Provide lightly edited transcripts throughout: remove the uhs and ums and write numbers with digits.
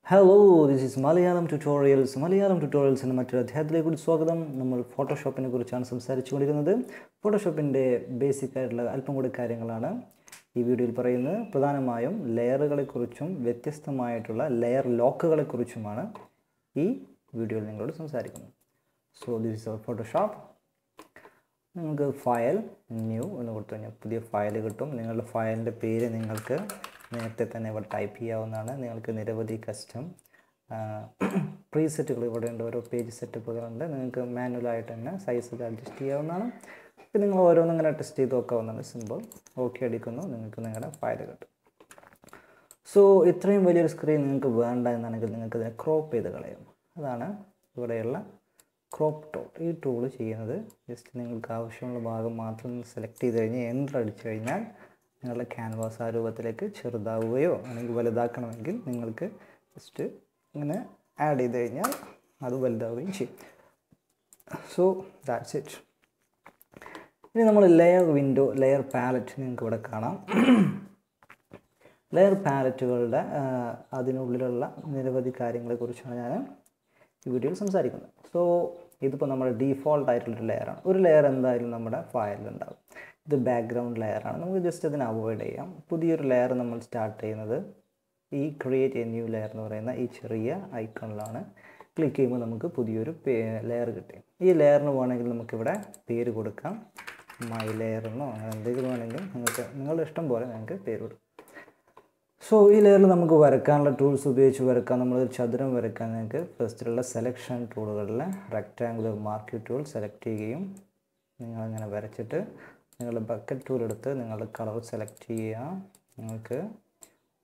Hello, this is Malayalam Tutorials. Malayalam Tutorials എന്ന മറ്റൊരു അധ്യായത്തിലേക്ക് സ്വാഗതം. നമ്മൾ ഫോട്ടോഷോപ്പിനെ കുറിച്ചാണ് സംസാരിച്ചുകൊണ്ടിരിക്കുന്നത്. ഫോട്ടോഷോപ്പിൻ്റെ ബേസിക് ആയിട്ടുള്ള അല്പം കൂടി കാര്യങ്ങളാണ് ഈ വീഡിയോയിൽ പറയുന്നത്. പ്രധാനമായും ലെയറുകളെക്കുറിച്ചും വ്യത്യസ്തമായിട്ടുള്ള ലെയർ ലോക്കുകളെക്കുറിച്ചുമാണ് ഈ വീഡിയോയിൽ നിങ്ങളോട് സംസാരിക്കുന്നത്. So this is our Photoshop. നിങ്ങൾക്ക് ഫയൽ ന്യൂ എന്ന് കൊടുത്തു കഴിഞ്ഞാൽ പുതിയ ഫയൽ കിട്ടും. നിങ്ങളുടെ ഫയലിൻ്റെ പേര് നിങ്ങൾക്ക് നേരത്തെ തന്നെ ഇവിടെ ടൈപ്പ് ചെയ്യാവുന്നതാണ്. നിങ്ങൾക്ക് നിരവധി കസ്റ്റം പ്രീസെറ്റുകൾ ഇവിടെ ഉണ്ട്, ഓരോ പേജ് സെറ്റപ്പുകളുണ്ട്. നിങ്ങൾക്ക് മാനുവലായിട്ട് തന്നെ സൈസൊക്കെ അഡ്ജസ്റ്റ് ചെയ്യാവുന്നതാണ്. പിന്നെ നിങ്ങൾ ഓരോന്നും ഇങ്ങനെ ടെസ്റ്റ് ചെയ്ത് നോക്കാവുന്നതാണ്. സിമ്പിൾ ഓക്കെ അടിക്കുന്നു, നിങ്ങൾക്ക് നിങ്ങളുടെ ഫയൽ കിട്ടും. സോ ഇത്രയും വലിയൊരു സ്ക്രീൻ നിങ്ങൾക്ക് വേണ്ട എന്നാണെങ്കിൽ നിങ്ങൾക്ക് ഇതിനെ ക്രോപ്പ് ചെയ്ത് കളയും. അതാണ് ഇവിടെയുള്ള ക്രോപ്പ് ടൂൾ. ഈ ടൂൾ ചെയ്യുന്നത് ജസ്റ്റ് നിങ്ങൾക്ക് ആവശ്യമുള്ള ഭാഗം മാത്രം സെലക്ട് ചെയ്ത് കഴിഞ്ഞ് എൻ്റർ അടിച്ചു കഴിഞ്ഞാൽ നിങ്ങളുടെ ക്യാൻവാസ് ആ രൂപത്തിലേക്ക് ചെറുതാവുകയോ അല്ലെങ്കിൽ വലുതാക്കണമെങ്കിൽ നിങ്ങൾക്ക് ജസ്റ്റ് ഇങ്ങനെ ആഡ് ചെയ്ത് കഴിഞ്ഞാൽ അത് വലുതാവുകയും ചെയ്യും. So that's it. ഇനി നമ്മൾ ലെയർ വിൻഡോ, ലെയർ പാലറ്റ് നിങ്ങൾക്ക് ഇവിടെ കാണാം. ലെയർ പാലറ്റുകളുടെ അതിനുള്ളിലുള്ള നിരവധി കാര്യങ്ങളെക്കുറിച്ചാണ് ഞാൻ ഈ വീഡിയോയിൽ സംസാരിക്കുന്നത്. സോ ഇതിപ്പോൾ നമ്മുടെ ഡീഫോൾട്ട് ആയിട്ടുള്ളൊരു ലെയറാണ്. ഒരു ലെയർ എന്തായാലും നമ്മുടെ ഫയലിലുണ്ടാകും. ഇത് ബാക്ക്ഗ്രൗണ്ട് ലെയറാണ്. നമുക്ക് ജസ്റ്റ് അതിനെ അവോയ്ഡ് ചെയ്യാം. പുതിയൊരു ലെയർ നമ്മൾ സ്റ്റാർട്ട് ചെയ്യുന്നത് ഈ ക്രിയേറ്റ് എ ന്യൂ ലെയർ എന്ന് പറയുന്ന ഈ ചെറിയ ഐക്കണിലാണ്. ക്ലിക്ക് ചെയ്യുമ്പോൾ നമുക്ക് പുതിയൊരു ലെയർ കിട്ടി. ഈ ലെയറിന് വേണമെങ്കിൽ നമുക്കിവിടെ പേര് കൊടുക്കാം. മൈ ലെയർ എന്നോ അങ്ങനെ എന്തെങ്കിലും വേണമെങ്കിൽ നിങ്ങൾക്ക് നിങ്ങളുടെ ഇഷ്ടം പോലെ നിങ്ങൾക്ക് പേര് കൊടുക്കാം. സോ ഈ ലെയറിൽ നമുക്ക് വരക്കാനുള്ള ടൂൾസ് ഉപയോഗിച്ച് വരക്കാം. നമ്മൾ ചതുരം വരക്കാൻ നിങ്ങൾക്ക് ഫസ്റ്റിലുള്ള സെലക്ഷൻ ടൂളുകളിൽ റെക്റ്റാങ്കുലർ മാർക്ക് ടൂൾ സെലക്ട് ചെയ്യുകയും നിങ്ങളിങ്ങനെ വരച്ചിട്ട് നിങ്ങളുടെ ബക്കറ്റ് ടൂൾ എടുത്ത് നിങ്ങളുടെ കളർ സെലക്ട് ചെയ്യുക. നിങ്ങൾക്ക്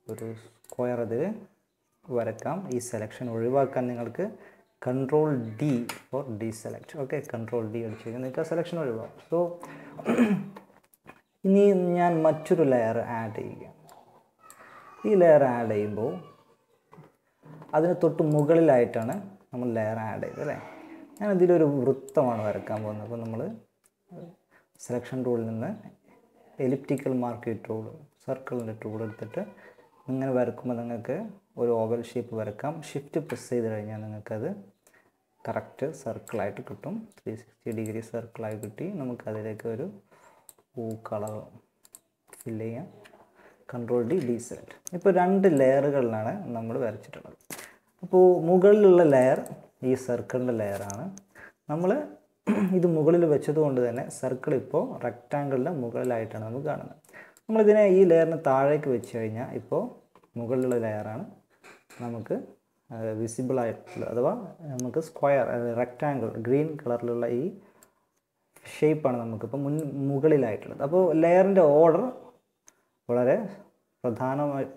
ഒരു സ്ക്വയർ അതിൽ വരക്കാം. ഈ സെലക്ഷൻ ഒഴിവാക്കാൻ നിങ്ങൾക്ക് control D for deselect. Okay, control D അടിച്ച് കഴിഞ്ഞാൽ നിങ്ങൾക്ക് ആ സെലക്ഷൻ ഒഴിവാക്കും. സോ ഇനി ഞാൻ മറ്റൊരു ലെയർ ആഡ് ചെയ്യുക. ഈ ലെയർ ആഡ് ചെയ്യുമ്പോൾ അതിന് തൊട്ട് മുകളിലായിട്ടാണ് നമ്മൾ ലെയർ ആഡ് ചെയ്തത് അല്ലേ. ഞാൻ ഇതിലൊരു വൃത്തമാണ് വരക്കാൻ പോകുന്നത്. അപ്പോൾ നമ്മൾ സെലക്ഷൻ ടൂളിൽ നിന്ന് എലിപ്റ്റിക്കൽ മാർക്ക് ടൂൾ, സർക്കിളിൻ്റെ ടൂൾ എടുത്തിട്ട് ഇങ്ങനെ വരക്കുമ്പോൾ നിങ്ങൾക്ക് ഒരു ഓവൽ ഷേപ്പ് വരക്കാം. ഷിഫ്റ്റ് പ്രസ് ചെയ്ത് കഴിഞ്ഞാൽ നിങ്ങൾക്കത് കറക്റ്റ് സർക്കിളായിട്ട് കിട്ടും. 360 ഡിഗ്രി സർക്കിളായി കിട്ടി. നമുക്കതിലേക്ക് ഒരു കളർ ഫില്ല് ചെയ്യാം. Control D deselect. ഇപ്പോൾ 2 ലെയറുകളിലാണ് നമ്മൾ വരച്ചിട്ടുള്ളത്. അപ്പോൾ മുകളിലുള്ള ലെയർ ഈ സർക്കിളിൻ്റെ ലെയറാണ്. നമ്മൾ ഇത് മുകളിൽ വെച്ചതുകൊണ്ട് തന്നെ സർക്കിൾ ഇപ്പോൾ റെക്റ്റാങ്കിളിൻ്റെ മുകളിലായിട്ടാണ് നമുക്ക് കാണുന്നത്. നമ്മളിതിനെ ഈ ലെയറിന് താഴേക്ക് വെച്ച് കഴിഞ്ഞാൽ ഇപ്പോൾ മുകളിലുള്ള ലെയറാണ് നമുക്ക് വിസിബിൾ ആയിട്ടുള്ളത്. അഥവാ നമുക്ക് സ്ക്വയർ റെക്റ്റാങ്കിൾ ഗ്രീൻ കളറിലുള്ള ഈ ഷേപ്പാണ് നമുക്കിപ്പോൾ മുകളിലായിട്ടുള്ളത്. അപ്പോൾ ലെയറിൻ്റെ ഓർഡർ വളരെ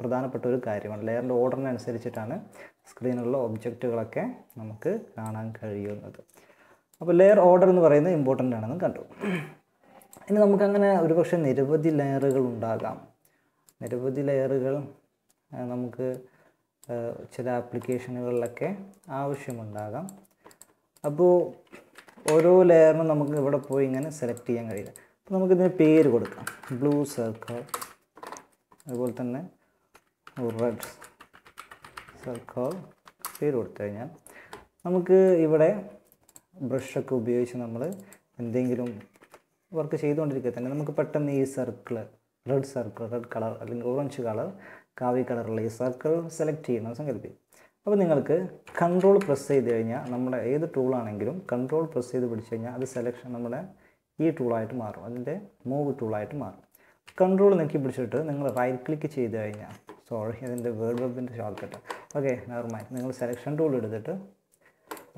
പ്രധാനപ്പെട്ട ഒരു കാര്യമാണ്. ലെയറിൻ്റെ ഓർഡറിനനുസരിച്ചിട്ടാണ് സ്ക്രീനിലുള്ള ഒബ്ജക്റ്റുകളൊക്കെ നമുക്ക് കാണാൻ കഴിയുന്നത്. അപ്പോൾ ലെയർ ഓർഡർ എന്ന് പറയുന്നത് ഇമ്പോർട്ടൻ്റ് ആണെന്ന് കണ്ടു. ഇനി നമുക്കങ്ങനെ ഒരുപക്ഷെ നിരവധി ലെയറുകൾ ഉണ്ടാകാം. നിരവധി ലെയറുകൾ നമുക്ക് ചില ആപ്ലിക്കേഷനുകളിലൊക്കെ ആവശ്യമുണ്ടാകാം. അപ്പോൾ ഓരോ ലെയറിനും നമുക്ക് ഇവിടെ പോയി ഇങ്ങനെ സെലക്ട് ചെയ്യാൻ കഴിയില്ല. അപ്പോൾ നമുക്കിതിന് പേര് കൊടുക്കാം. ബ്ലൂ സർക്കിൾ, അതുപോലെ തന്നെ റെഡ് സർക്കിൾ പേര് കൊടുത്തു കഴിഞ്ഞാൽ നമുക്ക് ഇവിടെ ബ്രഷൊക്കെ ഉപയോഗിച്ച് നമ്മൾ എന്തെങ്കിലും വർക്ക് ചെയ്തുകൊണ്ടിരിക്കുക തന്നെ നമുക്ക് പെട്ടെന്ന് ഈ സർക്കിൾ റെഡ് കളർ അല്ലെങ്കിൽ ഓറഞ്ച് കളർ കാവി കളറുള്ള ഈ സർക്കിൾ സെലക്ട് ചെയ്യണം സങ്കല്പിക്കും. അപ്പോൾ നിങ്ങൾക്ക് കൺട്രോൾ പ്രസ് ചെയ്ത് കഴിഞ്ഞാൽ നമ്മുടെ ഏത് ടൂളാണെങ്കിലും കൺട്രോൾ പ്രസ് ചെയ്ത് പിടിച്ച് കഴിഞ്ഞാൽ അത് സെലക്ഷൻ നമ്മുടെ ഈ ടൂളായിട്ട് മാറും, അതിൻ്റെ മൂവ് ടൂളായിട്ട് മാറും. കൺട്രോൾ നെക്കി പിടിച്ചിട്ട് നിങ്ങൾ റൈറ്റ് ക്ലിക്ക് ചെയ്ത് കഴിഞ്ഞാൽ അതിൻ്റെ വേർഡ് വെബിൻ്റെ ഷോർട്ട്കട്ട് ഓക്കെ നോർമൽ നിങ്ങൾ സെലക്ഷൻ ടൂൾ എടുത്തിട്ട്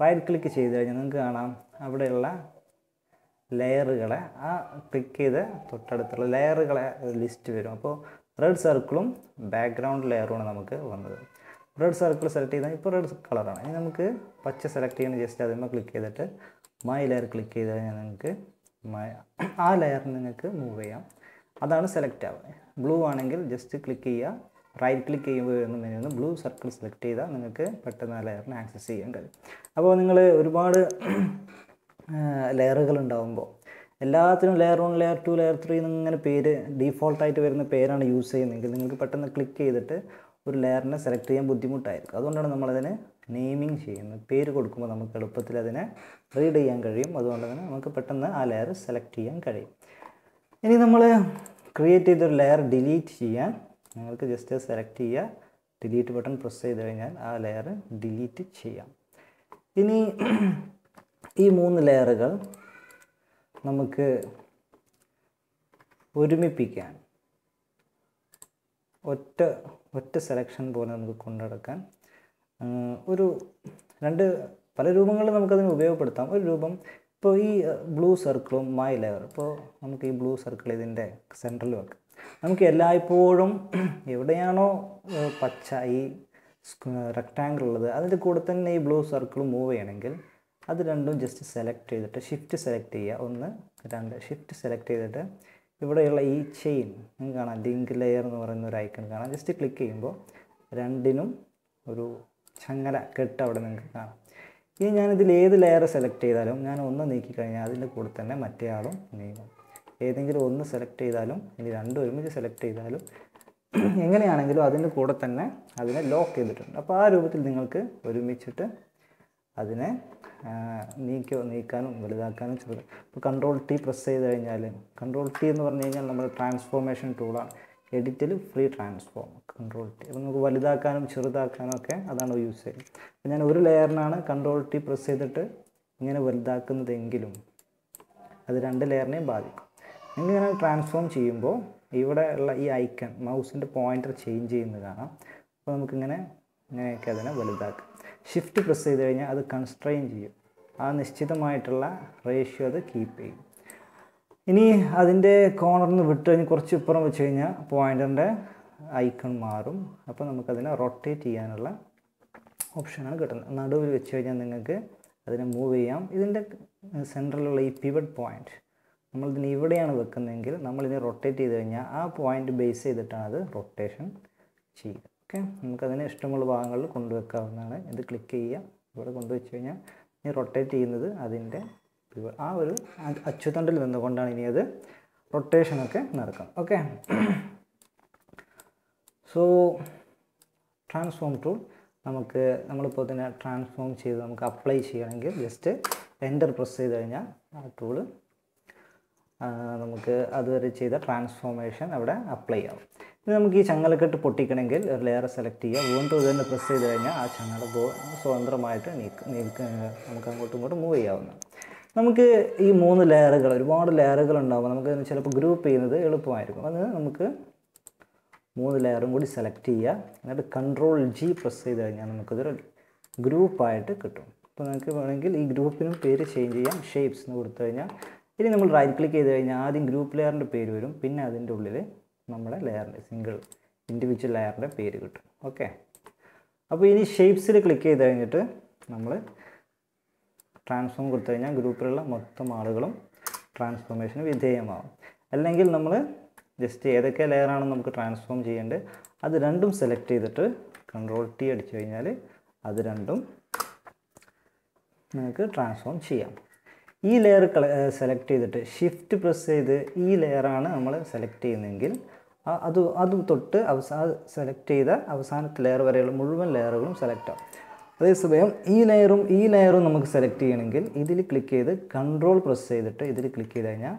റൈറ്റ് ക്ലിക്ക് ചെയ്ത് കഴിഞ്ഞാൽ നിങ്ങൾക്ക് കാണാം അവിടെയുള്ള ലെയറുകളെ ആ ക്ലിക്ക് ചെയ്ത് തൊട്ടടുത്തുള്ള ലെയറുകളെ ലിസ്റ്റ് വരും. അപ്പോൾ റെഡ് സർക്കിളും ബാക്ക്ഗ്രൗണ്ട് ലെയറുമാണ് നമുക്ക് വന്നത്. റെഡ് സർക്കിൾ സെലക്ട് ചെയ്താൽ ഇപ്പോൾ റെഡ് കളറാണ്. ഇനി നമുക്ക് പച്ച സെലക്ട് ചെയ്യുന്ന ജസ്റ്റ് അതിന്മേൽ ക്ലിക്ക് ചെയ്തിട്ട് മൈ ലെയർ ക്ലിക്ക് ചെയ്ത് കഴിഞ്ഞാൽ നിങ്ങൾക്ക് ആ ലെയറിന് നിങ്ങൾക്ക് മൂവ് ചെയ്യാം. അതാണ് സെലക്ട് ആവുക. ബ്ലൂ ആണെങ്കിൽ ജസ്റ്റ് ക്ലിക്ക് ചെയ്യുക, റൈറ്റ് ക്ലിക്ക് ചെയ്യുമ്പോൾ വരുന്ന മെനുവിൽ ബ്ലൂ സർക്കിൾ സെലക്ട് ചെയ്താൽ നിങ്ങൾക്ക് പെട്ടെന്ന് ആ ലെയറിനെ ആക്സസ് ചെയ്യാൻ കഴിയും. അപ്പോൾ നിങ്ങൾ ഒരുപാട് ലെയറുകൾ ഉണ്ടാകുമ്പോൾ എല്ലാത്തിനും ലെയർ 1 ലെയർ 2 ലെയർ 3 എന്നിങ്ങനെ പേര് ഡീഫോൾട്ടായിട്ട് വരുന്ന പേരാണ് യൂസ് ചെയ്യുന്നതെങ്കിൽ നിങ്ങൾക്ക് പെട്ടെന്ന് ക്ലിക്ക് ചെയ്തിട്ട് ഒരു ലെയറിനെ സെലക്ട് ചെയ്യാൻ ബുദ്ധിമുട്ടായിരിക്കും. അതുകൊണ്ടാണ് നമ്മളതിന് നെയിമിങ് ചെയ്യുന്നത്. പേര് കൊടുക്കുമ്പോൾ നമുക്ക് എളുപ്പത്തിൽ അതിനെ റീഡ് ചെയ്യാൻ കഴിയും. അതുകൊണ്ട് തന്നെ നമുക്ക് പെട്ടെന്ന് ആ ലെയർ സെലക്ട് ചെയ്യാൻ കഴിയും. ഇനി നമ്മൾ ക്രിയേറ്റ് ചെയ്തൊരു ലെയർ ഡിലീറ്റ് ചെയ്യാൻ നിങ്ങൾക്ക് ജസ്റ്റ് സെലക്ട് ചെയ്യുക, ഡിലീറ്റ് ബട്ടൺ പ്രസ് ചെയ്ത് കഴിഞ്ഞാൽ ആ ലെയർ ഡിലീറ്റ് ചെയ്യാം. ഇനി ഈ 3 ലെയറുകൾ നമുക്ക് ഒരുമിപ്പിക്കാൻ ഒറ്റ സെലക്ഷൻ പോലെ നമുക്ക് കൊണ്ടുനടക്കാൻ പല രൂപങ്ങളിൽ നമുക്കതിന് ഉപയോഗപ്പെടുത്താം. ഒരു രൂപം ഇപ്പോൾ ഈ ബ്ലൂ സർക്കിളും മൈ ലെയർ, ഇപ്പോൾ നമുക്ക് ഈ ബ്ലൂ സർക്കിൾ ഇതിൻ്റെ സെൻറ്ററിൽ വെക്കാം. നമുക്ക് എല്ലായ്പ്പോഴും എവിടെയാണോ പച്ച ഈ റെക്റ്റാങ്കിൾ ഉള്ളത് അതിൻ്റെ കൂടെ തന്നെ ഈ ബ്ലൂ സർക്കിൾ മൂവ് ചെയ്യണമെങ്കിൽ അത് രണ്ടും ജസ്റ്റ് സെലക്ട് ചെയ്തിട്ട് ഷിഫ്റ്റ് സെലക്ട് ചെയ്യുക. 1 2 ഷിഫ്റ്റ് സെലക്ട് ചെയ്തിട്ട് ഇവിടെയുള്ള ഈ ചെയിൻ നിങ്ങൾക്ക് കാണാം, ലിങ്ക് ലെയർ എന്ന് പറയുന്ന ഒരു ഐക്കൺ കാണാം. ജസ്റ്റ് ക്ലിക്ക് ചെയ്യുമ്പോൾ രണ്ടിനും ഒരു ചങ്ങല കെട്ട് അവിടെ നിങ്ങൾക്ക് കാണാം. ഇനി ഞാനിതിൽ ഏത് ലെയർ സെലക്ട് ചെയ്താലും ഞാൻ ഒന്ന് നീക്കിക്കഴിഞ്ഞാൽ അതിൻ്റെ കൂടെ തന്നെ മറ്റേ ആളും നീങ്ങും. ഏതെങ്കിലും ഒന്ന് സെലക്ട് ചെയ്താലും ഇനി രണ്ടും ഒരുമിച്ച് സെലക്ട് ചെയ്താലും എങ്ങനെയാണെങ്കിലും അതിൻ്റെ കൂടെ തന്നെ അതിനെ ലോക്ക് ചെയ്തിട്ടുണ്ട്. അപ്പോൾ ആ രൂപത്തിൽ നിങ്ങൾക്ക് ഒരുമിച്ചിട്ട് അതിനെ നീക്കാനും വലുതാക്കാനും ചെറുത്. ഇപ്പോൾ കൺട്രോൾ ടി പ്രസ് ചെയ്ത് കഴിഞ്ഞാൽ, കൺട്രോൾ ടി എന്ന് പറഞ്ഞു കഴിഞ്ഞാൽ നമ്മൾ ട്രാൻസ്ഫോർമേഷൻ ടൂളാണ്. എഡിറ്റിൽ ഫ്രീ ട്രാൻസ്ഫോം കൺട്രോൾ ടി. അപ്പോൾ നമുക്ക് വലുതാക്കാനും ചെറുതാക്കാനും ഒക്കെ അതാണ് യൂസ് ചെയ്യുന്നത്. അപ്പോൾ ഞാൻ ഒരു ലെയറിനാണ് കൺട്രോൾ ടി പ്രസ് ചെയ്തിട്ട് ഇങ്ങനെ വലുതാക്കുന്നതെങ്കിലും അത് 2 ലെയറിനെയും ബാധിക്കും. ഇങ്ങനെ ട്രാൻസ്ഫോം ചെയ്യുമ്പോൾ ഇവിടെ ഉള്ള ഈ ഐക്കൺ മൗസിൻ്റെ പോയിൻ്റർ ചേഞ്ച് ചെയ്യുന്നത് കാണാം. അപ്പോൾ ഇങ്ങനെയൊക്കെ അതിനെ വലുതാക്കാം. ഷിഫ്റ്റ് പ്രസ് ചെയ്ത് കഴിഞ്ഞാൽ അത് കൺസ്ട്രെയിൻ ചെയ്യും. ആ നിശ്ചിതമായിട്ടുള്ള റേഷ്യോ അത് കീപ്പ് ചെയ്യും. ഇനി അതിൻ്റെ കോർണറിൽ നിന്ന് വിട്ട് കഴിഞ്ഞ് കുറച്ച് ഇപ്പുറം വെച്ച് കഴിഞ്ഞാൽ പോയിൻ്ററിൻ്റെ ഐക്കൺ മാറും. അപ്പോൾ നമുക്കതിനെ റൊട്ടേറ്റ് ചെയ്യാനുള്ള ഓപ്ഷനാണ് കിട്ടുന്നത്. നടുവിൽ വെച്ച് കഴിഞ്ഞാൽ നിങ്ങൾക്ക് അതിനെ മൂവ് ചെയ്യാം. ഇതിൻ്റെ സെൻറ്ററിലുള്ള ഈ പിവറ്റ് പോയിൻ്റ് നമ്മളിതിന് ഇവിടെയാണ് വെക്കുന്നതെങ്കിൽ നമ്മളിതിനെ റൊട്ടേറ്റ് ചെയ്ത് കഴിഞ്ഞാൽ ആ പോയിൻ്റ് ബേസ് ചെയ്തിട്ടാണ് അത് റൊട്ടേഷൻ ചെയ്യുക. ഓക്കെ, നമുക്കതിനെ ഇഷ്ടമുള്ള ഭാഗങ്ങളിൽ കൊണ്ടുവെക്കാവുന്നതാണ്. ഇത് ക്ലിക്ക് ചെയ്യുക, ഇവിടെ കൊണ്ടുവച്ച് കഴിഞ്ഞാൽ ഇനി റൊട്ടേറ്റ് ചെയ്യുന്നത് അതിൻ്റെ ആ ഒരു അച്ചുതണ്ടിൽ നിന്നുകൊണ്ടാണ് ഇനി അത് റൊട്ടേഷനൊക്കെ നടക്കുന്നത്. ഓക്കെ, സോ ട്രാൻസ്ഫോം ടൂൾ നമ്മളിപ്പോൾ തന്നെ ട്രാൻസ്ഫോം ചെയ്ത് നമുക്ക് അപ്ലൈ ചെയ്യണമെങ്കിൽ ജസ്റ്റ് എൻ്റർ പ്രസ് ചെയ്ത് കഴിഞ്ഞാൽ ആ ടൂള് നമുക്ക് അതുവരെ ചെയ്ത ട്രാൻസ്ഫോർമേഷൻ അവിടെ അപ്ലൈ ആവും. ഇനി നമുക്ക് ഈ ചങ്ങലക്കെട്ട് പൊട്ടിക്കണമെങ്കിൽ ഒരു ലെയർ സെലക്ട് ചെയ്യുക, വീണ്ടും ഇത് തന്നെ പ്രസ് ചെയ്ത് കഴിഞ്ഞാൽ ആ ചങ്ങല സ്വതന്ത്രമായിട്ട് നമുക്ക് അങ്ങോട്ടും ഇങ്ങോട്ടും മൂവ് ചെയ്യാവുന്നതാണ്. നമുക്ക് ഈ 3 ലെയറുകൾ, ഒരുപാട് ലെയറുകൾ ഉണ്ടാകുമ്പോൾ നമുക്ക് ചിലപ്പോൾ ഗ്രൂപ്പ് ചെയ്യുന്നത് എളുപ്പമായിരിക്കും. അത് നമുക്ക് 3 ലെയറും കൂടി സെലക്ട് ചെയ്യുക, എന്നിട്ട് കൺട്രോൾ ജി പ്രസ് ചെയ്ത് കഴിഞ്ഞാൽ നമുക്കതൊരു ഗ്രൂപ്പായിട്ട് കിട്ടും. അപ്പോൾ നമുക്ക് വേണമെങ്കിൽ ഈ ഗ്രൂപ്പിനും പേര് ചേഞ്ച് ചെയ്യാം. ഷേപ്സ് എന്ന് കൊടുത്തു കഴിഞ്ഞാൽ ഇനി നമ്മൾ റൈറ്റ് ക്ലിക്ക് ചെയ്ത് കഴിഞ്ഞാൽ ആദ്യം ഗ്രൂപ്പ് ലെയറിൻ്റെ പേര് വരും, പിന്നെ അതിൻ്റെ ഉള്ളിൽ നമ്മുടെ ലെയറിൻ്റെ സിംഗിൾ ഇൻഡിവിജ്വൽ ലെയറിൻ്റെ പേര് കിട്ടും. ഓക്കെ, അപ്പോൾ ഇനി ഷേപ്സിൽ ക്ലിക്ക് ചെയ്ത് കഴിഞ്ഞിട്ട് നമ്മൾ ട്രാൻസ്ഫോം കൊടുത്തു കഴിഞ്ഞാൽ ഗ്രൂപ്പിലുള്ള മൊത്തം ആളുകളും ട്രാൻസ്ഫോർമേഷന് വിധേയമാവും. അല്ലെങ്കിൽ നമ്മൾ ജസ്റ്റ് ഏതൊക്കെ ലെയറാണ് നമുക്ക് ട്രാൻസ്ഫോം ചെയ്യേണ്ടത് അത് രണ്ടും സെലക്ട് ചെയ്തിട്ട് കൺട്രോൾ ടി അടിച്ചു കഴിഞ്ഞാൽ അത് രണ്ടും നിങ്ങൾക്ക് ട്രാൻസ്ഫോം ചെയ്യാം. ഈ ലെയർ സെലക്ട് ചെയ്തിട്ട് ഷിഫ്റ്റ് പ്രസ് ചെയ്ത് ഈ ലെയറാണ് നമ്മൾ സെലക്ട് ചെയ്യുന്നതെങ്കിൽ അത് തൊട്ട് സെലക്ട് ചെയ്ത അവസാനത്തെ ലെയർ വരെയുള്ള മുഴുവൻ ലെയറുകളും സെലക്ട് ആവും. അതേസമയം ഈ ലെയറും നമുക്ക് സെലക്ട് ചെയ്യണമെങ്കിൽ ഇതിൽ ക്ലിക്ക് ചെയ്ത് കൺട്രോൾ പ്രസ് ചെയ്തിട്ട് ഇതിൽ ക്ലിക്ക് ചെയ്ത് കഴിഞ്ഞാൽ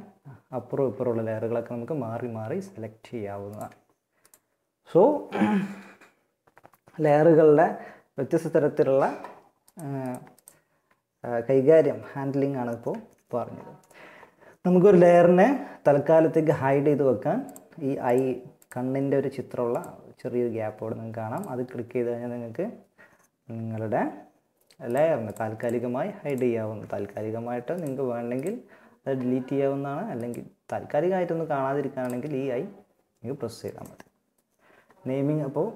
അപ്പുറം ഇപ്പുറമുള്ള ലെയറുകളൊക്കെ നമുക്ക് മാറി മാറി സെലക്ട് ചെയ്യാവുന്നതാണ്. സോ ലെയറുകളുടെ വ്യത്യസ്ത തരത്തിലുള്ള കൈകാര്യം ഹാൻഡ്ലിംഗ് ആണ് ഇപ്പോൾ പറഞ്ഞത്. നമുക്കൊരു ലെയറിനെ തൽക്കാലത്തേക്ക് ഹൈഡ് ചെയ്ത് വെക്കാൻ ഈ കണ്ണിൻ്റെ ഒരു ചിത്രമുള്ള ചെറിയൊരു ഗ്യാപ്പോടെ നിങ്ങൾക്ക് കാണാം. അത് ക്ലിക്ക് ചെയ്ത് കഴിഞ്ഞാൽ നിങ്ങൾക്ക് നിങ്ങളുടെ ലെയറിനെ താൽക്കാലികമായി ഹൈഡ് ചെയ്യാവുന്ന, താൽക്കാലികമായിട്ട് നിങ്ങൾക്ക് വേണമെങ്കിൽ അത് ഡിലീറ്റ് ചെയ്യാവുന്നതാണ്. അല്ലെങ്കിൽ താൽക്കാലികമായിട്ടൊന്ന് കാണാതിരിക്കുകയാണെങ്കിൽ ഈ നിങ്ങൾക്ക് പ്രസ് ചെയ്താൽ മതി. നെയിമിങ്, അപ്പോൾ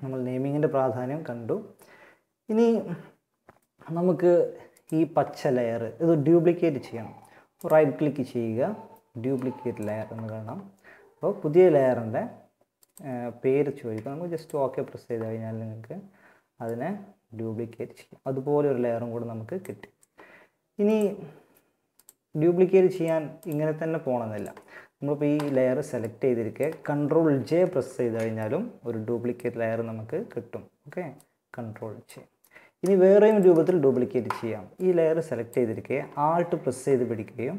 നമ്മൾ നെയിമിങ്ങിൻ്റെ പ്രാധാന്യം കണ്ടു. ഇനി നമുക്ക് ഈ പച്ച ലെയർ ഇത് ഡ്യൂപ്ലിക്കേറ്റ് ചെയ്യണം. റൈറ്റ് ക്ലിക്ക് ചെയ്യുക, ഡ്യൂപ്ലിക്കേറ്റ് ലെയർ എന്ന് കാണാം. അപ്പോൾ പുതിയ ലെയറിൻ്റെ പേര് ചോദിക്കുക. നമുക്ക് ജസ്റ്റ് ഓക്കെ പ്രസ് ചെയ്ത് കഴിഞ്ഞാൽ നിങ്ങൾക്ക് അതിനെ ഡ്യൂപ്ലിക്കേറ്റ് ചെയ്യാം. അതുപോലെ ഒരു ലെയറും കൂടെ നമുക്ക് കിട്ടി. ഇനി ഡ്യൂപ്ലിക്കേറ്റ് ചെയ്യാൻ ഇങ്ങനെ തന്നെ പോകണമെന്നില്ല. നമ്മളിപ്പോൾ ഈ ലെയർ സെലക്ട് ചെയ്തിരിക്കുക Ctrl+J പ്രസ് ചെയ്ത് കഴിഞ്ഞാലും ഒരു ഡ്യൂപ്ലിക്കേറ്റ് ലെയർ നമുക്ക് കിട്ടും. Okay, Ctrl+J. ഇനി വേറെയും രൂപത്തിൽ ഡ്യൂപ്ലിക്കേറ്റ് ചെയ്യാം. ഈ ലെയർ സെലക്ട് ചെയ്തിരിക്കുക Alt പ്രസ് ചെയ്ത് പിടിക്കുകയും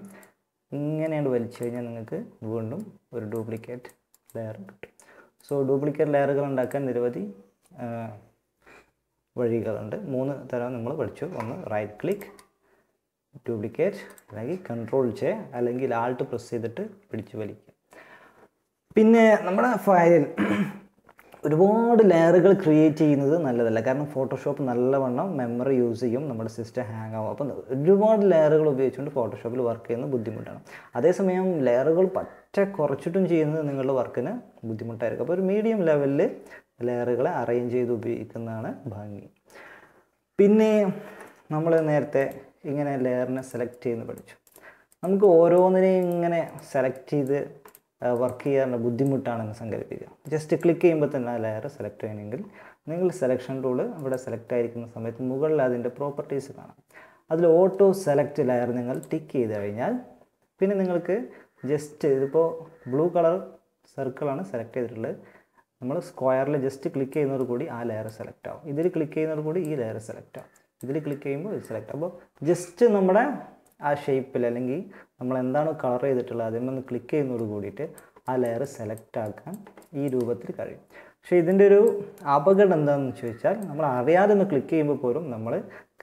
ഇങ്ങനെയാണ് വലിച്ചു കഴിഞ്ഞാൽ നിങ്ങൾക്ക് വീണ്ടും ഒരു ഡ്യൂപ്ലിക്കേറ്റ് ലെയർ കിട്ടും. സോ ഡ്യൂപ്ലിക്കേറ്റ് ലെയറുകൾ ഉണ്ടാക്കാൻ നിരവധി വഴികളുണ്ട്. 3 തരം നമ്മൾ പഠിച്ചു. ഒന്ന് റൈറ്റ് ക്ലിക്ക്, ഡ്യൂപ്ലിക്കേറ്റ്, അല്ലെങ്കിൽ Ctrl+J, അല്ലെങ്കിൽ Alt പ്രസ് ചെയ്തിട്ട് പിടിച്ച് വലിക്കുക. പിന്നെ നമ്മുടെ ഫയലിൽ ഒരുപാട് ലെയറുകൾ ക്രിയേറ്റ് ചെയ്യുന്നത് നല്ലതല്ല. കാരണം ഫോട്ടോഷോപ്പ് നല്ലവണ്ണം മെമ്മറി യൂസ് ചെയ്യും, നമ്മുടെ സിസ്റ്റം ഹാങ് ആവും. അപ്പം ഒരുപാട് ലെയറുകൾ ഉപയോഗിച്ചുകൊണ്ട് ഫോട്ടോഷോപ്പിൽ വർക്ക് ചെയ്യുന്നത് ബുദ്ധിമുട്ടാണ്. അതേസമയം ലെയറുകൾ പറ്റ കുറച്ചിട്ടും ചെയ്യുന്നത് നിങ്ങളുടെ വർക്കിന് ബുദ്ധിമുട്ടായിരിക്കും. അപ്പോൾ ഒരു മീഡിയം ലെവലിൽ ലെയറുകളെ അറേഞ്ച് ചെയ്ത് ഉപയോഗിക്കുന്നതാണ് ഭംഗി. പിന്നെ നമ്മൾ നേരത്തെ ഇങ്ങനെ ലെയറിനെ സെലക്ട് ചെയ്യുന്നത് പഠിച്ചു. നമുക്ക് ഓരോന്നിനെയും ഇങ്ങനെ സെലക്ട് ചെയ്ത് വർക്ക് ചെയ്യാനുള്ള ബുദ്ധിമുട്ടാണെന്ന് സങ്കല്പിക്കുക. ജസ്റ്റ് ക്ലിക്ക് ചെയ്യുമ്പോൾ തന്നെ ആ ലെയർ സെലക്ട് ചെയ്യണമെങ്കിൽ നിങ്ങൾ സെലക്ഷൻ ടൂൾ ഇവിടെ സെലക്ട് ആയിരിക്കുന്ന സമയത്ത് മുകളിൽ അതിൻ്റെ പ്രോപ്പർട്ടീസ് കാണാം. അതിൽ ഓട്ടോ സെലക്ട് ലെയർ നിങ്ങൾ ടിക്ക് ചെയ്ത് കഴിഞ്ഞാൽ പിന്നെ നിങ്ങൾക്ക് ജസ്റ്റ് ഇതിപ്പോൾ ബ്ലൂ കളർ സർക്കിളാണ് സെലക്ട് ചെയ്തിട്ടുള്ളത്. നമ്മൾ സ്ക്വയറിൽ ജസ്റ്റ് ക്ലിക്ക് ചെയ്യുന്നതോട് കൂടി ആ ലെയർ സെലക്ട് ആവും. ഇതിൽ ക്ലിക്ക് ചെയ്യുന്നതോട് കൂടി ഈ ലെയർ സെലക്ട് ആവും. ഇതിൽ ക്ലിക്ക് ചെയ്യുമ്പോൾ ഇത് സെലക്ട് ആവും. അപ്പോൾ ജസ്റ്റ് നമ്മുടെ ആ ഷേപ്പിൽ അല്ലെങ്കിൽ നമ്മൾ എന്താണോ കളർ ചെയ്തിട്ടുള്ളത് അതിൽ നിന്ന് ക്ലിക്ക് ചെയ്യുന്നതോട് കൂടിയിട്ട് ആ ലെയർ സെലക്ട് ആക്കാൻ ഈ രൂപത്തിൽ കഴിയും. പക്ഷേ ഇതിൻ്റെ ഒരു അപകടം എന്താണെന്ന് ചോദിച്ചാൽ നമ്മൾ അറിയാതെ ഒന്ന് ക്ലിക്ക് ചെയ്യുമ്പോൾ പോലും നമ്മൾ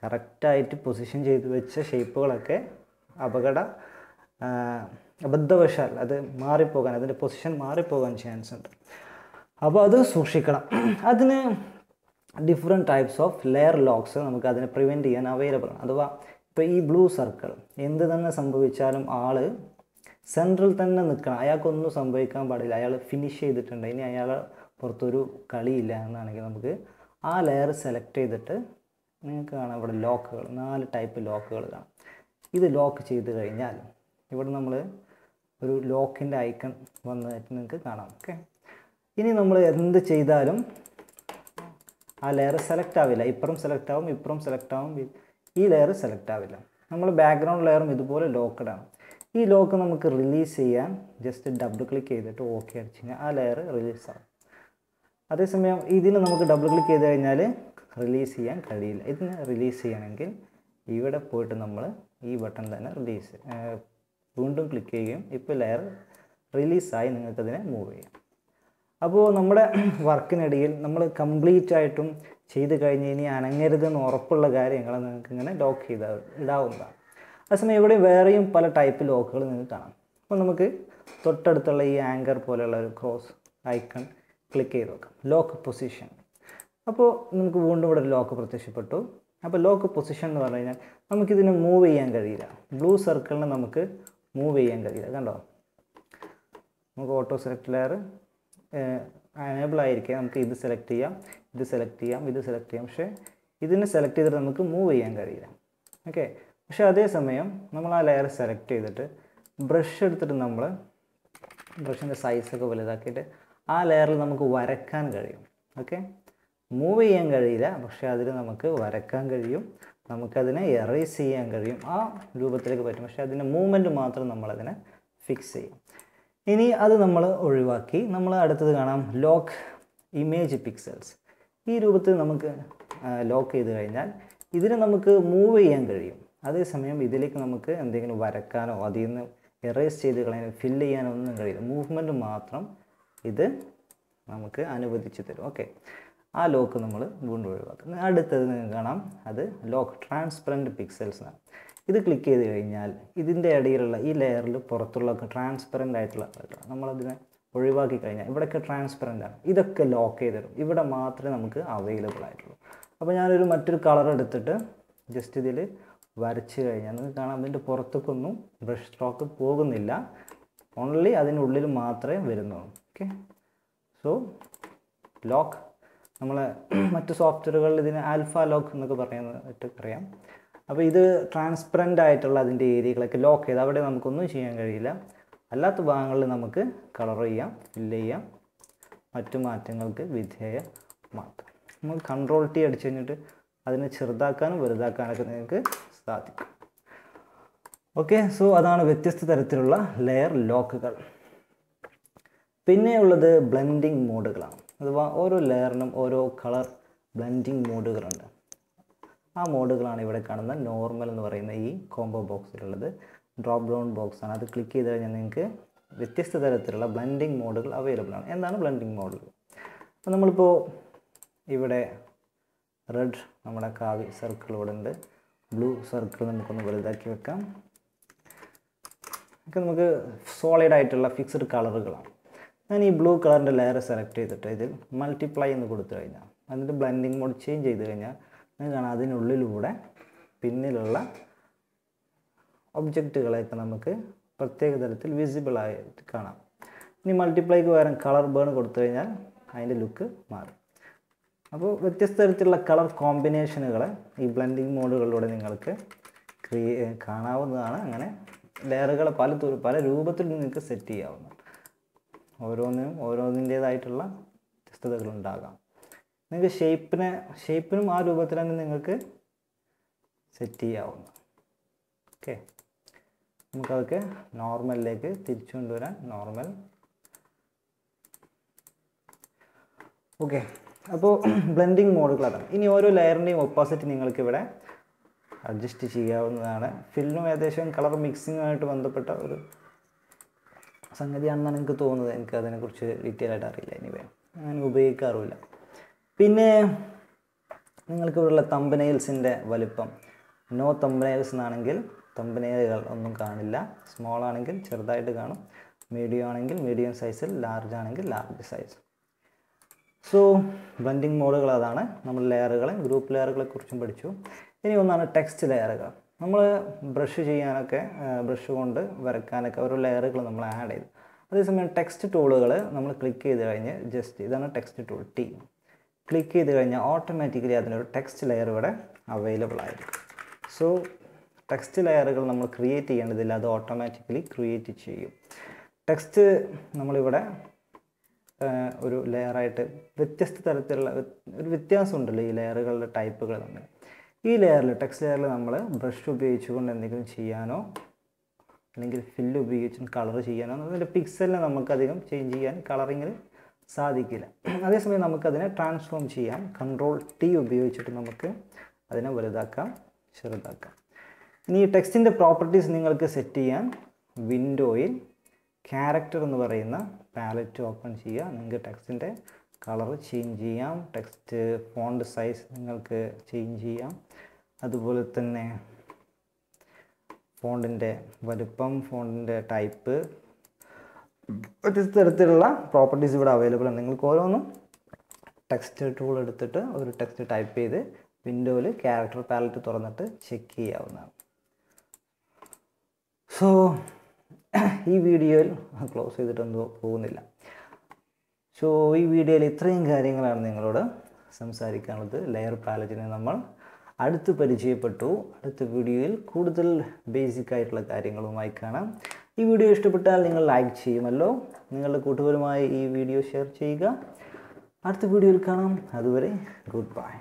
കറക്റ്റായിട്ട് പൊസിഷൻ ചെയ്ത് വെച്ച ഷേപ്പുകളൊക്കെ അബദ്ധവശാൽ അത് മാറിപ്പോകാൻ, അതിൻ്റെ പൊസിഷൻ മാറിപ്പോകാൻ ചാൻസ് ഉണ്ട്. അപ്പോൾ അത് സൂക്ഷിക്കണം. അതിന് different types of layer locks നമുക്ക് അതിനെ പ്രിവെൻറ്റ് ചെയ്യാൻ അവൈലബിൾ ആണ്. അഥവാ ഇപ്പോൾ ഈ ബ്ലൂ സർക്കിൾ എന്ത് തന്നെ സംഭവിച്ചാലും ആൾ സെൻട്രൽ തന്നെ നിൽക്കണം, അയാൾക്കൊന്നും സംഭവിക്കാൻ പാടില്ല, അയാൾ ഫിനിഷ് ചെയ്തിട്ടുണ്ട്, ഇനി അയാൾ പുറത്തൊരു കളിയില്ല എന്നാണെങ്കിൽ നമുക്ക് ആ ലെയർ സെലക്ട് ചെയ്തിട്ട് നിങ്ങൾക്ക് കാണാം ഇവിടെ ലോക്കുകൾ, 4 ടൈപ്പ് ലോക്കുകൾ കാണാം. ഇത് ലോക്ക് ചെയ്ത് കഴിഞ്ഞാൽ ഇവിടെ നമ്മൾ ഒരു ലോക്കിൻ്റെ ഐക്കൺ വന്നതായിട്ട് നിങ്ങൾക്ക് കാണാം. ഓക്കെ, ഇനി നമ്മൾ എന്ത് ചെയ്താലും ആ ലെയർ സെലക്ട് ആവില്ല. ഇപ്പുറം സെലക്ട് ആവും, ഇപ്പുറം സെലക്ട് ആവും, ഈ ലെയർ സെലക്ട് ആവില്ല. നമ്മൾ ബാക്ക്ഗ്രൗണ്ട് ലെയറും ഇതുപോലെ ലോക്കഡാണ്. ഈ ലോക്ക് നമുക്ക് റിലീസ് ചെയ്യാൻ ജസ്റ്റ് ഡബിൾ ക്ലിക്ക് ചെയ്തിട്ട് ഓക്കെ അടിച്ച് കഴിഞ്ഞാൽ ആ ലെയർ റിലീസ് ആവും. അതേസമയം ഇതിന് നമുക്ക് ഡബിൾ ക്ലിക്ക് ചെയ്ത് കഴിഞ്ഞാൽ റിലീസ് ചെയ്യാൻ കഴിയില്ല. ഇതിന് റിലീസ് ചെയ്യണമെങ്കിൽ ഇവിടെ പോയിട്ട് നമ്മൾ ഈ ബട്ടൺ തന്നെ വീണ്ടും ക്ലിക്ക് ചെയ്യുകയും ഇപ്പോൾ ലെയർ റിലീസായി നിങ്ങൾക്കതിനെ മൂവ് ചെയ്യാം. അപ്പോൾ നമ്മുടെ വർക്കിനിടയിൽ നമ്മൾ കംപ്ലീറ്റ് ആയിട്ടും ചെയ്ത് കഴിഞ്ഞ് ഇനി അനങ്ങരുതെന്ന് ഉറപ്പുള്ള കാര്യങ്ങൾ നിങ്ങൾക്ക് ഇങ്ങനെ ലോക്ക് ഇടാവുന്നതാണ്. അതേസമയം ഇവിടെ വേറെയും പല ടൈപ്പ് ലോക്കുകൾ നിങ്ങൾക്ക് കാണാം. അപ്പോൾ നമുക്ക് തൊട്ടടുത്തുള്ള ഈ ആങ്കർ പോലെയുള്ള ഒരു ക്രോസ് ഐക്കൺ ക്ലിക്ക് ചെയ്ത് നോക്കാം, ലോക്ക് പൊസിഷൻ. അപ്പോൾ നമുക്ക് വീണ്ടും ഇവിടെ ഒരു ലോക്ക് പ്രത്യക്ഷപ്പെട്ടു. അപ്പോൾ ലോക്ക് പൊസിഷൻ എന്ന് പറഞ്ഞു കഴിഞ്ഞാൽ നമുക്കിതിനെ മൂവ് ചെയ്യാൻ കഴിയില്ല. ബ്ലൂ സർക്കിളിനെ നമുക്ക് മൂവ് ചെയ്യാൻ കഴിയില്ല. കണ്ടോ, നമുക്ക് ഓട്ടോ സെലക്ട് ലെയർ എനേബിൾ ആയിരിക്കുക, നമുക്ക് ഇത് സെലക്ട് ചെയ്യാം, ഇത് സെലക്ട് ചെയ്യാം, ഇത് സെലക്ട് ചെയ്യാം. പക്ഷേ ഇതിനെ സെലക്ട് ചെയ്തിട്ട് നമുക്ക് മൂവ് ചെയ്യാൻ കഴിയില്ല. ഓക്കെ, പക്ഷേ അതേസമയം നമ്മൾ ആ ലെയർ സെലക്ട് ചെയ്തിട്ട് ബ്രഷ് എടുത്തിട്ട് നമ്മൾ ബ്രഷിൻ്റെ സൈസൊക്കെ വലുതാക്കിയിട്ട് ആ ലെയറിൽ നമുക്ക് വരക്കാൻ കഴിയും. ഓക്കെ, മൂവ് ചെയ്യാൻ കഴിയില്ല, പക്ഷേ അതിൽ നമുക്ക് വരക്കാൻ കഴിയും, നമുക്കതിനെ എറേസ് ചെയ്യാൻ കഴിയും. ആ രൂപത്തിലേക്ക് പറ്റും. പക്ഷേ അതിൻ്റെ മൂവ്മെൻറ്റ് മാത്രം നമ്മളതിനെ ഫിക്സ് ചെയ്യും. ഇനി അത് നമ്മൾ ഒഴിവാക്കി നമ്മൾ അടുത്തത് കാണാം ലോക്ക് ഇമേജ് പിക്സൽസ്. ഈ രൂപത്തിൽ നമുക്ക് ലോക്ക് ചെയ്ത് കഴിഞ്ഞാൽ ഇതിനെ നമുക്ക് മൂവ് ചെയ്യാൻ കഴിയും. അതേസമയം ഇതിലേക്ക് നമുക്ക് എന്തെങ്കിലും വരക്കാനോ അതിൽ നിന്ന് എറേസ് ചെയ്ത് കളയാനോ ഫില്ല് ചെയ്യാനോ ഒന്നും കഴിയില്ല. മൂവ്മെൻറ്റ് മാത്രം ഇത് നമുക്ക് അനുവദിച്ച് തരും. ഓക്കെ, ആ ലോക്ക് നമ്മൾ വീണ്ടും ഒഴിവാക്കും. അടുത്തത് നിങ്ങൾക്ക് കാണാം അത് ലോക്ക് ട്രാൻസ്പെറൻറ്റ് പിക്സൽസ് എന്നാണ്. ഇത് ക്ലിക്ക് ചെയ്ത് കഴിഞ്ഞാൽ ഇതിൻ്റെ ഇടയിലുള്ള ഈ ലെയറിൽ പുറത്തുള്ള ട്രാൻസ്പെറൻ്റ് ആയിട്ടുള്ള നമ്മളതിനെ ഒഴിവാക്കി കഴിഞ്ഞാൽ ഇവിടെയൊക്കെ ട്രാൻസ്പെറൻ്റ് ആണ്, ഇതൊക്കെ ലോക്ക് ചെയ്ത് തരും. ഇവിടെ മാത്രമേ നമുക്ക് അവൈലബിൾ ആയിട്ടുള്ളൂ. അപ്പോൾ ഞാനൊരു മറ്റൊരു കളർ എടുത്തിട്ട് ജസ്റ്റ് ഇതിൽ വരച്ച് കഴിഞ്ഞാൽ നിങ്ങൾക്ക് കാണാം അതിൻ്റെ പുറത്തേക്കൊന്നും ബ്രഷ് സ്ട്രോക്ക് പോകുന്നില്ല, ഓൺലി അതിനുള്ളിൽ മാത്രമേ വരുന്നുള്ളൂ. ഓക്കെ, സോ ലോക്ക് നമ്മൾ മറ്റ് സോഫ്റ്റ്വെയറുകളിൽ ഇതിന് ആൽഫ ലോക്ക് എന്നൊക്കെ പറയാനായിട്ട് അറിയാം. അപ്പോൾ ഇത് ട്രാൻസ്പെറൻ്റ് ആയിട്ടുള്ള അതിൻ്റെ ഏരിയകളൊക്കെ ലോക്ക് ചെയ്ത് അവിടെ നമുക്കൊന്നും ചെയ്യാൻ കഴിയില്ല. അല്ലാത്ത ഭാഗങ്ങളിൽ നമുക്ക് കളർ ചെയ്യാം, ഫില്ല് ചെയ്യാം, മറ്റു മാറ്റങ്ങൾക്ക് വിധേയമാക്കാം. നമ്മൾ Ctrl+T അടിച്ചു കഴിഞ്ഞിട്ട് അതിനെ ചെറുതാക്കാനും വലുതാക്കാനൊക്കെ നിങ്ങൾക്ക് സാധിക്കും. ഓക്കെ, സോ അതാണ് വ്യത്യസ്ത തരത്തിലുള്ള ലെയർ ലോക്കുകൾ. പിന്നെയുള്ളത് ബ്ലെൻഡിങ് മോഡുകളാണ്. അഥവാ ഓരോ ലെയറിനും ഓരോ കളർ ബ്ലെൻഡിങ് മോഡുകളുണ്ട്. ആ മോഡുകളാണ് ഇവിടെ കാണുന്ന നോർമൽ എന്ന് പറയുന്ന ഈ കോംബോ ബോക്സിലുള്ളത്. ഡ്രോപ്പ് ഡൗൺ ബോക്സാണ്. അത് ക്ലിക്ക് ചെയ്ത് കഴിഞ്ഞാൽ നിങ്ങൾക്ക് വ്യത്യസ്ത തരത്തിലുള്ള ബ്ലെൻഡിങ് മോഡുകൾ അവൈലബിൾ ആണ്. എന്താണ് ബ്ലെൻഡിങ് മോഡുകൾ? അപ്പോൾ നമ്മളിപ്പോൾ ഇവിടെ റെഡ് നമ്മുടെ കാവി സർക്കിൾ ഇവിടെ ഉണ്ട്. ബ്ലൂ സർക്കിൾ നമുക്കൊന്ന് വലുതാക്കി വെക്കാം. ഒക്കെ നമുക്ക് സോളിഡ് ആയിട്ടുള്ള ഫിക്സ്ഡ് കളറുകളാണ്. ഞാൻ ഈ ബ്ലൂ കളറിൻ്റെ ലെയർ സെലക്ട് ചെയ്തിട്ട് ഇതിൽ മൾട്ടിപ്ലൈ എന്ന് കൊടുത്തു കഴിഞ്ഞാൽ അതിൻ്റെ ബ്ലെൻഡിങ് മോഡ് ചേഞ്ച് ചെയ്ത് കഴിഞ്ഞാൽ നിങ്ങൾക്ക് കാണാം അതിനുള്ളിലൂടെ പിന്നിലുള്ള ഒബ്ജക്റ്റുകളെയൊക്കെ നമുക്ക് പ്രത്യേക തരത്തിൽ വിസിബിളായിട്ട് കാണാം. ഇനി മൾട്ടിപ്ലൈക്ക് പകരം കളർ ബേൺ കൊടുത്തു കഴിഞ്ഞാൽ അതിൻ്റെ ലുക്ക് മാറും. അപ്പോൾ വ്യത്യസ്ത തരത്തിലുള്ള കളർ കോമ്പിനേഷനുകൾ ഈ ബ്ലെൻഡിങ് മോഡുകളിലൂടെ നിങ്ങൾക്ക് കാണാവുന്നതാണ്. അങ്ങനെ ലെയറുകൾ പല രൂപത്തിൽ നിങ്ങൾക്ക് സെറ്റ് ചെയ്യാവുന്നതാണ്. ഓരോന്നിനും ഓരോന്നിൻ്റേതായിട്ടുള്ള വ്യത്യസ്തതകളുണ്ടാകാം. നിങ്ങൾക്ക് ഷേപ്പിനും ആ രൂപത്തിൽ തന്നെ നിങ്ങൾക്ക് സെറ്റ് ചെയ്യാവുന്ന. ഓക്കെ, നമുക്കതൊക്കെ നോർമലിലേക്ക് തിരിച്ചു കൊണ്ടുവരാൻ. നോർമൽ. ഓക്കെ, അപ്പോൾ ബ്ലെൻഡിങ് മോഡുകൾ അതാണ്. ഇനി ഓരോ ലെയറിൻ്റെയും ഒപ്പാസിറ്റി നിങ്ങൾക്കിവിടെ അഡ്ജസ്റ്റ് ചെയ്യാവുന്നതാണ്. ഫില്ലും ഏകദേശം കളർ മിക്സിങ്ങുമായിട്ട് ബന്ധപ്പെട്ട ഒരു സംഗതിയാണെന്നാണ് എനിക്ക് തോന്നുന്നത്. എനിക്ക് അതിനെക്കുറിച്ച് ഡീറ്റെയിൽ ആയിട്ട് അറിയില്ല. എനിവേ ഞാൻ ഉപയോഗിക്കാറുമില്ല. പിന്നെ നിങ്ങൾക്ക് ഇവിടെയുള്ള തമ്പനെയിൽസിൻ്റെ വലിപ്പം നോ തമ്പനെയിൽസ് എന്നാണെങ്കിൽ തമ്പനെയിലുകൾ ഒന്നും കാണില്ല. സ്മോൾ ആണെങ്കിൽ ചെറുതായിട്ട് കാണും, മീഡിയം ആണെങ്കിൽ മീഡിയം സൈസിൽ, ലാർജ് ആണെങ്കിൽ ലാർജ് സൈസ്. സോ ബ്ലെൻഡിങ് മോഡുകൾ അതാണ്. നമ്മൾ ഗ്രൂപ്പ് ലെയറുകളെ കുറിച്ചും പഠിച്ചു. ഇനി ഒന്നാണ് ടെക്സ്റ്റ് ലെയറുകൾ. നമ്മൾ ബ്രഷ് ചെയ്യാനൊക്കെ ബ്രഷ് കൊണ്ട് വരയ്ക്കാനൊക്കെ ഓരോ ലെയറുകൾ നമ്മൾ ആഡ് ചെയ്തു. അതേസമയം ടെക്സ്റ്റ് ടൂളുകൾ നമ്മൾ ക്ലിക്ക് ചെയ്ത് കഴിഞ്ഞ് ജസ്റ്റ് ഇതാണ് ടെക്സ്റ്റ് ടൂൾ T ക്ലിക്ക് ചെയ്ത് കഴിഞ്ഞാൽ ഓട്ടോമാറ്റിക്കലി അതിനൊരു ടെക്സ്റ്റ് ലെയർ ഇവിടെ അവൈലബിൾ ആയിരിക്കും. സോ ടെക്സ്റ്റ് ലെയറുകൾ നമ്മൾ ക്രിയേറ്റ് ചെയ്യേണ്ടതില്ല, അത് ഓട്ടോമാറ്റിക്കലി ക്രിയേറ്റ് ചെയ്യും. ടെക്സ്റ്റ് നമ്മളിവിടെ ഒരു ലെയറായിട്ട് വ്യത്യസ്ത തരത്തിലുള്ള ഒരു വ്യത്യാസമുണ്ടല്ലോ ഈ ലെയറുകളുടെ ടൈപ്പുകൾ തമ്മിൽ. ഈ ടെക്സ്റ്റ് ലെയറിൽ നമ്മൾ ബ്രഷ് ഉപയോഗിച്ചുകൊണ്ട് എന്തെങ്കിലും ചെയ്യാനോ അല്ലെങ്കിൽ ഫില്ല് ഉപയോഗിച്ച് കളർ ചെയ്യാനോ അതിൻ്റെ പിക്സലിനെ നമുക്കധികം ചേഞ്ച് ചെയ്യാൻ കളറിങ്ങിൽ സാധിക്കില്ല. അതേസമയം നമുക്കതിനെ ട്രാൻസ്ഫോം ചെയ്യാം. Ctrl+T ഉപയോഗിച്ചിട്ട് നമുക്ക് അതിനെ വലുതാക്കാം, ചെറുതാക്കാം. ഇനി ഈ ടെക്സ്റ്റിൻ്റെ പ്രോപ്പർട്ടീസ് നിങ്ങൾക്ക് സെറ്റ് ചെയ്യാൻ വിൻഡോയിൽ ക്യാരക്ടർ എന്ന് പറയുന്ന പാലറ്റ് ഓപ്പൺ ചെയ്യുക. നിങ്ങൾക്ക് ടെക്സ്റ്റിൻ്റെ കളർ ചേഞ്ച് ചെയ്യാം, ടെക്സ്റ്റ് ഫോണ്ട് സൈസ് നിങ്ങൾക്ക് ചേഞ്ച് ചെയ്യാം, അതുപോലെ തന്നെ ഫോണ്ടിൻ്റെ വലുപ്പം, ഫോണ്ടിൻ്റെ ടൈപ്പ്, വ്യത്യസ്ത തരത്തിലുള്ള പ്രോപ്പർട്ടീസ് ഇവിടെ അവൈലബിൾ ആണ്. നിങ്ങൾക്ക് ഓരോന്നും ടെക്സ്റ്റ് ടൂൾ എടുത്തിട്ട് ഒരു ടെക്സ്റ്റ് ടൈപ്പ് ചെയ്ത് വിൻഡോയിൽ ക്യാരക്ടർ പാലറ്റ് തുറന്നിട്ട് ചെക്ക് ചെയ്യാവുന്നതാണ്. സോ ഈ വീഡിയോയിൽ ക്ലോസ് ചെയ്തിട്ടൊന്നും പോകുന്നില്ല. സോ ഈ വീഡിയോയിൽ ഇത്രയും കാര്യങ്ങളാണ് നിങ്ങളോട് സംസാരിക്കാനുള്ളത്. ലെയർ പാലറ്റിനെ നമ്മൾ അടുത്ത് പരിചയപ്പെട്ടു. അടുത്ത വീഡിയോയിൽ കൂടുതൽ ബേസിക് ആയിട്ടുള്ള കാര്യങ്ങളുമായി കാണാം. ഈ വീഡിയോ ഇഷ്ടപ്പെട്ടാൽ നിങ്ങൾ ലൈക്ക് ചെയ്യുമല്ലോ. നിങ്ങളുടെ കൂട്ടുകാരുമായി ഈ വീഡിയോ ഷെയർ ചെയ്യുക. അടുത്ത വീഡിയോയിൽ കാണാം. അതുവരെ ഗുഡ് ബൈ.